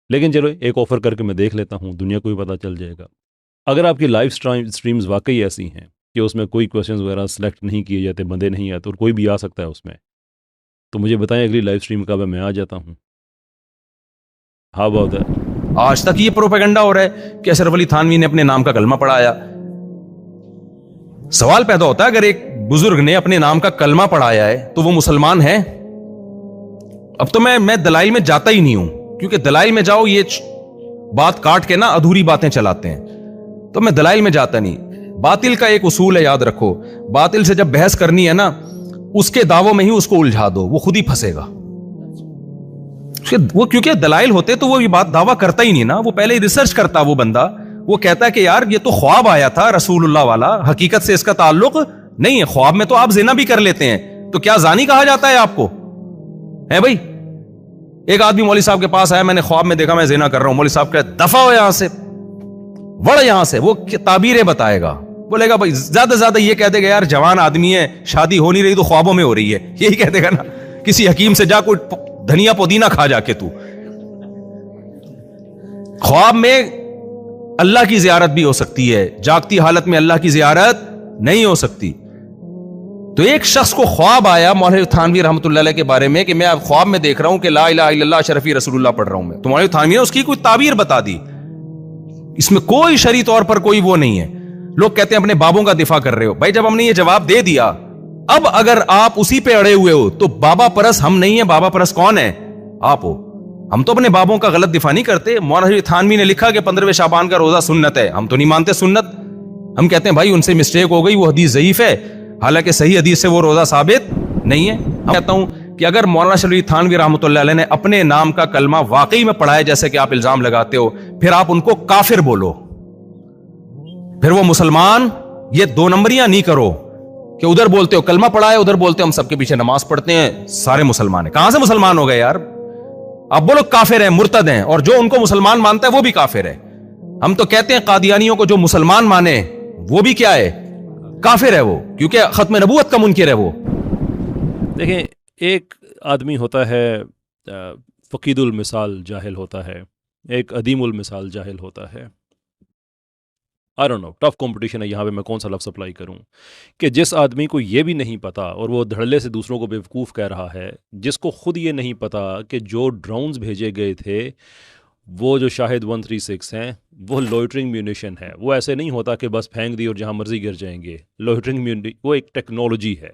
لیکن چلو ایک آفر کر کے میں دیکھ لیتا ہوں، دنیا کو بھی پتہ چل جائے گا۔ اگر آپ کی لائف اسٹریمز واقعی ایسی ہیں کہ اس میں کوئی کویشچنز وغیرہ سلیکٹ نہیں کیے جاتے، بندے نہیں آتے اور کوئی بھی آ سکتا ہے اس میں، تو مجھے بتائیں اگلی لائف اسٹریم کب ہے، میں آ جاتا ہوں۔ How about that? آج تک یہ پروپیگنڈا ہو رہا ہے کہ اشرف علی تھانوی نے اپنے نام کا کلمہ پڑھایا۔ سوال پیدا ہوتا ہے اگر ایک بزرگ نے اپنے نام کا کلمہ پڑھایا ہے تو وہ مسلمان ہے؟ اب تو میں دلائل میں جاتا ہی نہیں ہوں، کیونکہ دلائل میں جاؤ یہ بات کاٹ کے نا ادھوری باتیں چلاتے ہیں، تو میں دلائل میں جاتا نہیں۔ باطل کا ایک اصول ہے، یاد رکھو، باطل سے جب بحث کرنی ہے نا، اس کے دعووں میں ہی اس کو الجھا دو، وہ خود ہی پھنسے گا۔ وہ کیونکہ دلائل ہوتے تو وہ یہ بات دعویٰ کرتا ہی نہیں نا، وہ پہلے ہی ریسرچ کرتا، وہ بندہ وہ کہتا ہے کہ یار یہ تو خواب آیا تھا رسول اللہ والا، حقیقت سے اس کا تعلق نہیں ہے، خواب میں تو آپ زنا بھی کر لیتے ہیں، تو کیا زانی کہا جاتا ہے آپ کو؟ ہے بھائی، ایک آدمی مولوی صاحب کے پاس آیا، میں نے خواب میں دیکھا میں زنا کر رہا ہوں، مولوی صاحب کہتے دفع ہو یہاں سے، وڑ یہاں سے، وہ تعبیریں بتائے گا، بولے گا بھائی زیادہ سے زیادہ یہ کہہ دے گا یار جوان آدمی ہے، شادی ہو نہیں رہی تو خوابوں میں ہو رہی ہے، یہی کہہ دے گا نا۔ کسی حکیم سے جا کوئی دھنیا پودینہ کھا جا کے، تو خواب میں اللہ کی زیارت بھی ہو سکتی ہے، جاگتی حالت میں اللہ کی زیارت نہیں ہو سکتی۔ تو ایک شخص کو خواب آیا مولانا تھانوی رحمۃ اللہ علیہ کے بارے میں کہ میں اب خواب میں دیکھ رہا ہوں کہ لا الہ الا اللہ شرفی رسول اللہ پڑھ رہا ہوں میں، تو مولانا تھانوی نے اس کی کوئی تعبیر بتا دی، اس میں کوئی شرعی طور پر کوئی وہ نہیں ہے۔ لوگ کہتے ہیں اپنے بابوں کا دفاع کر رہے ہو، بھائی جب ہم نے یہ جواب دے دیا، اب اگر آپ اسی پہ اڑے ہوئے ہو تو بابا پرس ہم نہیں ہیں، بابا پرس کون ہے؟ آپ ہو۔ ہم تو اپنے بابوں کا غلط دفاع نہیں کرتے۔ مولانا تھانوی نے لکھا کہ 15ویں شعبان کا روزہ سنت ہے، ہم تو نہیں مانتے سنت، ہم کہتے ہیں بھائی ان سے مسٹیک ہو گئی، وہ حدیث ضعیف ہے، حالانکہ صحیح حدیث سے وہ روزہ ثابت نہیں ہے۔ میں کہتا ہوں کہ اگر مولانا شریف تھانوی رحمۃ اللہ علیہ نے اپنے نام کا کلمہ واقعی میں پڑھا ہے جیسے کہ آپ الزام لگاتے ہو، پھر آپ ان کو کافر بولو، پھر وہ مسلمان، یہ دو نمبریاں نہیں کرو کہ ادھر بولتے ہو کلمہ پڑھا ہے، ادھر بولتے ہو ہم سب کے پیچھے نماز پڑھتے ہیں، سارے مسلمان ہیں۔ کہاں سے مسلمان ہو گئے یار؟ آپ بولو کافر ہیں، مرتد ہیں، اور جو ان کو مسلمان مانتا ہے وہ بھی کافر ہے۔ ہم تو کہتے ہیں قادیانیوں کو جو مسلمان مانے وہ بھی کیا ہے؟ کافر ہے وہ، کیونکہ ختم نبوت کا منکر ہے وہ۔ دیکھیں، ایک آدمی ہوتا ہے فقید المثال جاہل ہوتا ہے، ایک عدیم المثال جاہل ہوتا ہے۔ I don't know, tough competition ہے یہاں پہ، میں کون سا لفظ اپلائی کروں کہ جس آدمی کو یہ بھی نہیں پتا اور وہ دھڑلے سے دوسروں کو بیوقوف کہہ رہا ہے، جس کو خود یہ نہیں پتا کہ جو ڈرونز بھیجے گئے تھے وہ جو شاہد 136 ہیں وہ لوئٹرنگ میونیشن ہے، وہ ایسے نہیں ہوتا کہ بس پھینک دی اور جہاں مرضی گر جائیں گے۔ لوئٹرنگ وہ ایک ٹیکنالوجی ہے،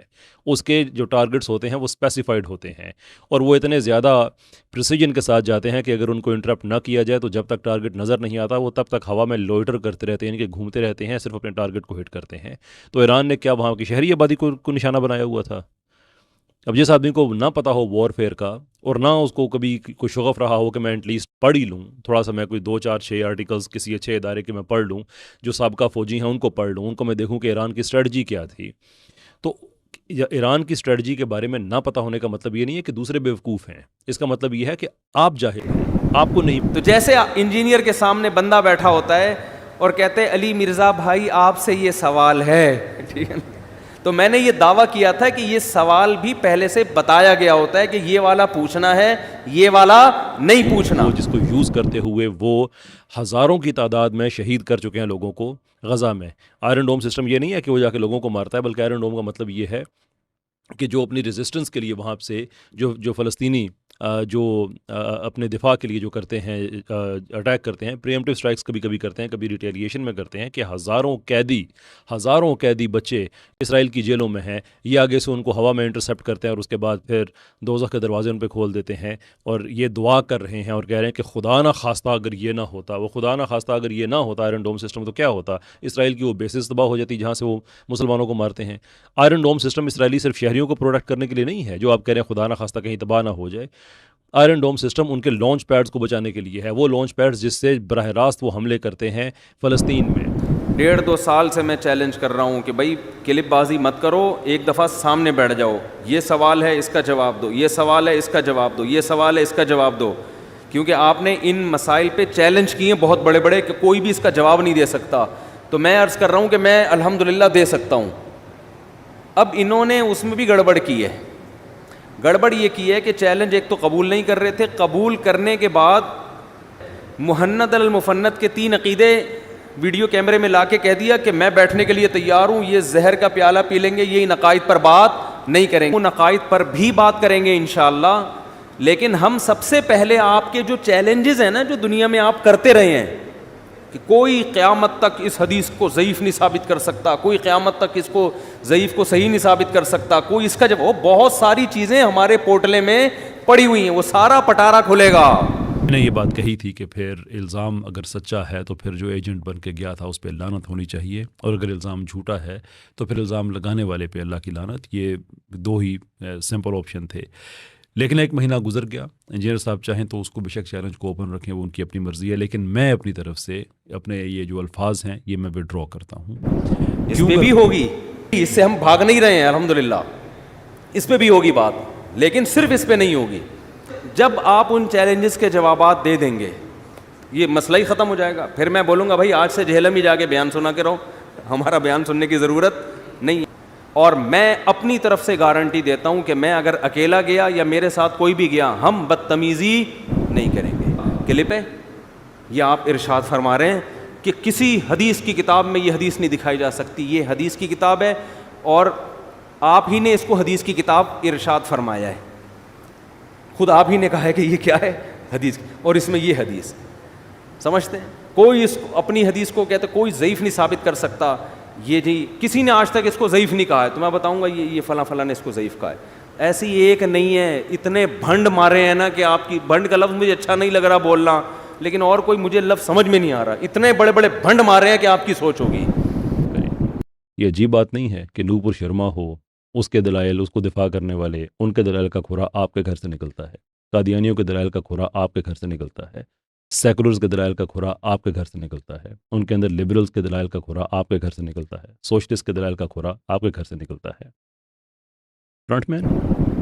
اس کے جو ٹارگٹس ہوتے ہیں وہ اسپیسیفائڈ ہوتے ہیں، اور وہ اتنے زیادہ پریسیجن کے ساتھ جاتے ہیں کہ اگر ان کو انٹرپٹ نہ کیا جائے تو جب تک ٹارگٹ نظر نہیں آتا وہ تب تک ہوا میں لوئٹر کرتے رہتے ہیں، یعنی کہ گھومتے رہتے ہیں، صرف اپنے ٹارگٹ کو ہٹ کرتے ہیں۔ تو ایران نے کیا وہاں کی شہری آبادی کو نشانہ بنایا ہوا تھا؟ اب جس آدمی کو نہ پتا ہو وار فیئر کا، اور نہ اس کو کبھی کوئی شغف رہا ہو کہ میں ایٹ لیسٹ پڑھ ہی لوں تھوڑا سا، میں کوئی 2 4 6 آرٹیکلز کسی اچھے ادارے کے میں پڑھ لوں، جو سابقہ فوجی ہیں ان کو پڑھ لوں، ان کو میں دیکھوں کہ ایران کی اسٹریٹجی کیا تھی، تو ایران کی اسٹریٹجی کے بارے میں نہ پتا ہونے کا مطلب یہ نہیں ہے کہ دوسرے بیوقوف ہیں، اس کا مطلب یہ ہے کہ آپ جاہل ہیں، آپ کو نہیں۔ تو جیسے انجینئر کے سامنے بندہ بیٹھا ہوتا ہے اور کہتے ہیں علی مرزا بھائی آپ سے یہ سوال ہے، ٹھیک ہے، تو میں نے یہ دعویٰ کیا تھا کہ یہ سوال بھی پہلے سے بتایا گیا ہوتا ہے کہ یہ والا پوچھنا ہے، یہ والا نہیں پوچھنا۔ وہ جس کو یوز کرتے ہوئے وہ ہزاروں کی تعداد میں شہید کر چکے ہیں لوگوں کو غزہ میں۔ آئرن ڈوم سسٹم یہ نہیں ہے کہ وہ جا کے لوگوں کو مارتا ہے، بلکہ آئرن ڈوم کا مطلب یہ ہے کہ جو اپنی ریزسٹنس کے لیے وہاں سے جو فلسطینی جو اپنے دفاع کے لیے جو کرتے ہیں، اٹیک کرتے ہیں، پریمپٹیو سٹرائکس کبھی کبھی کرتے ہیں، کبھی ریٹیلیشن میں کرتے ہیں، کہ ہزاروں قیدی بچے اسرائیل کی جیلوں میں ہیں، یہ آگے سے ان کو ہوا میں انٹرسیپٹ کرتے ہیں اور اس کے بعد پھر دوزخ کے دروازے ان پہ کھول دیتے ہیں، اور یہ دعا کر رہے ہیں اور کہہ رہے ہیں کہ خدا نہ خواستہ اگر یہ نہ ہوتا، وہ خدا نہ خواستہ اگر یہ نہ ہوتا آئرن ڈوم سسٹم، تو کیا ہوتا؟ اسرائیل کی وہ بیسز تباہ ہو جاتی جہاں سے وہ مسلمانوں کو مارتے ہیں۔ آئرن ڈوم سسٹم اسرائیلی صرف شہریوں کو پروٹیکٹ کرنے کے لیے نہیں ہے، جو آپ کہہ رہے ہیں خدا نہ خواستہ کہیں تباہ نہ ہو جائے۔ آئرن ڈوم سسٹم ان کے لانچ پیڈز کو بچانے کے لیے ہے، وہ لانچ پیڈز جس سے براہ راست وہ حملے کرتے ہیں فلسطین میں۔ 1.5-2 سال سے میں چیلنج کر رہا ہوں کہ بھائی کلپ بازی مت کرو، ایک دفعہ سامنے بیٹھ جاؤ، یہ سوال ہے اس کا جواب دو، یہ سوال ہے اس کا جواب دو، یہ سوال ہے اس کا جواب دو، کیونکہ آپ نے ان مسائل پہ چیلنج کیے بہت بڑے بڑے کہ کوئی بھی اس کا جواب نہیں دے سکتا، تو میں عرض کر رہا ہوں کہ میں الحمدللہ دے سکتا ہوں۔ اب انہوں نے اس میں بھی گڑبڑ کی ہے۔ گڑبڑ یہ کی ہے کہ چیلنج ایک تو قبول نہیں کر رہے تھے، قبول کرنے کے بعد محند المفند کے 3 عقیدے ویڈیو کیمرے میں لا کے کہہ دیا کہ میں بیٹھنے کے لیے تیار ہوں, یہ زہر کا پیالہ پی لیں گے, یہ عقائد پر بات نہیں کریں گے. ان عقائد پر بھی بات کریں گے انشاءاللہ, لیکن ہم سب سے پہلے آپ کے جو چیلنجز ہیں نا جو دنیا میں آپ کرتے رہے ہیں کہ کوئی قیامت تک اس حدیث کو ضعیف نہیں ثابت کر سکتا, کوئی قیامت تک اس کو ضعیف کو صحیح نہیں ثابت کر سکتا, کوئی اس کا جب وہ بہت ساری چیزیں ہمارے پورٹلے میں پڑی ہوئی ہیں, وہ سارا پٹارا کھلے گا. میں نے یہ بات کہی تھی کہ پھر الزام اگر سچا ہے تو پھر جو ایجنٹ بن کے گیا تھا اس پہ لعنت ہونی چاہیے, اور اگر الزام جھوٹا ہے تو پھر الزام لگانے والے پہ اللہ کی لعنت. یہ 2 ہی سمپل آپشن تھے. لیکن 1 مہینہ گزر گیا. انجینئر صاحب چاہیں تو اس کو بے شک چیلنج کو اوپن رکھیں, وہ ان کی اپنی مرضی ہے, لیکن میں اپنی طرف سے اپنے یہ جو الفاظ ہیں یہ میں وڈرا کرتا ہوں. اس پہ بھی ہوگی, اس سے ہم بھاگ نہیں رہے ہیں الحمدللہ, اس پہ بھی ہوگی بات, لیکن صرف اس پہ نہیں ہوگی. جب آپ ان چیلنجز کے جوابات دے دیں گے یہ مسئلہ ہی ختم ہو جائے گا. پھر میں بولوں گا بھائی آج سے جہلم ہی جا کے بیان سنا کے رہو, ہمارا بیان سننے کی ضرورت نہیں ہے. اور میں اپنی طرف سے گارنٹی دیتا ہوں کہ میں اگر اکیلا گیا یا میرے ساتھ کوئی بھی گیا, ہم بدتمیزی نہیں کریں گے. کلپ ہے یہ آپ ارشاد فرما رہے ہیں کہ کسی حدیث کی کتاب میں یہ حدیث نہیں دکھائی جا سکتی, یہ حدیث کی کتاب ہے اور آپ ہی نے اس کو حدیث کی کتاب ارشاد فرمایا ہے, خود آپ ہی نے کہا ہے کہ یہ کیا ہے حدیث, اور اس میں یہ حدیث سمجھتے ہیں. کوئی اس اپنی حدیث کو کہتے کوئی ضعیف نہیں ثابت کر سکتا, یہ جی کسی نے آج تک اس کو ضعیف نہیں کہا ہے, تو میں بتاؤں گا یہ فلاں فلاں نے اس کو ضعیف کہا ہے. ایسی ایک نہیں ہے, اتنے بھنڈ مارے ہیں نا کہ آپ کی بھنڈ کا لفظ مجھے اچھا نہیں لگ رہا بولنا, لیکن اور کوئی مجھے لفظ سمجھ میں نہیں آ رہا, اتنے بڑے بڑے بھنڈ مارے ہیں کہ آپ کی سوچ ہوگی. یہ عجیب بات نہیں ہے کہ نوپور شرما ہو, اس کے دلائل اس کو دفاع کرنے والے, ان کے دلائل کا کھورا آپ کے گھر سے نکلتا ہے, قادیانیوں کے دلائل کا کھورا آپ کے گھر سے نکلتا ہے, سیکولرز کے دلائل کا کھورا آپ کے گھر سے نکلتا ہے, ان کے اندر لبرلز کے دلائل کا کھورا آپ کے گھر سے نکلتا ہے, سوشلسٹ کے دلائل کا کھورا آپ کے گھر سے نکلتا ہے. فرنٹ مین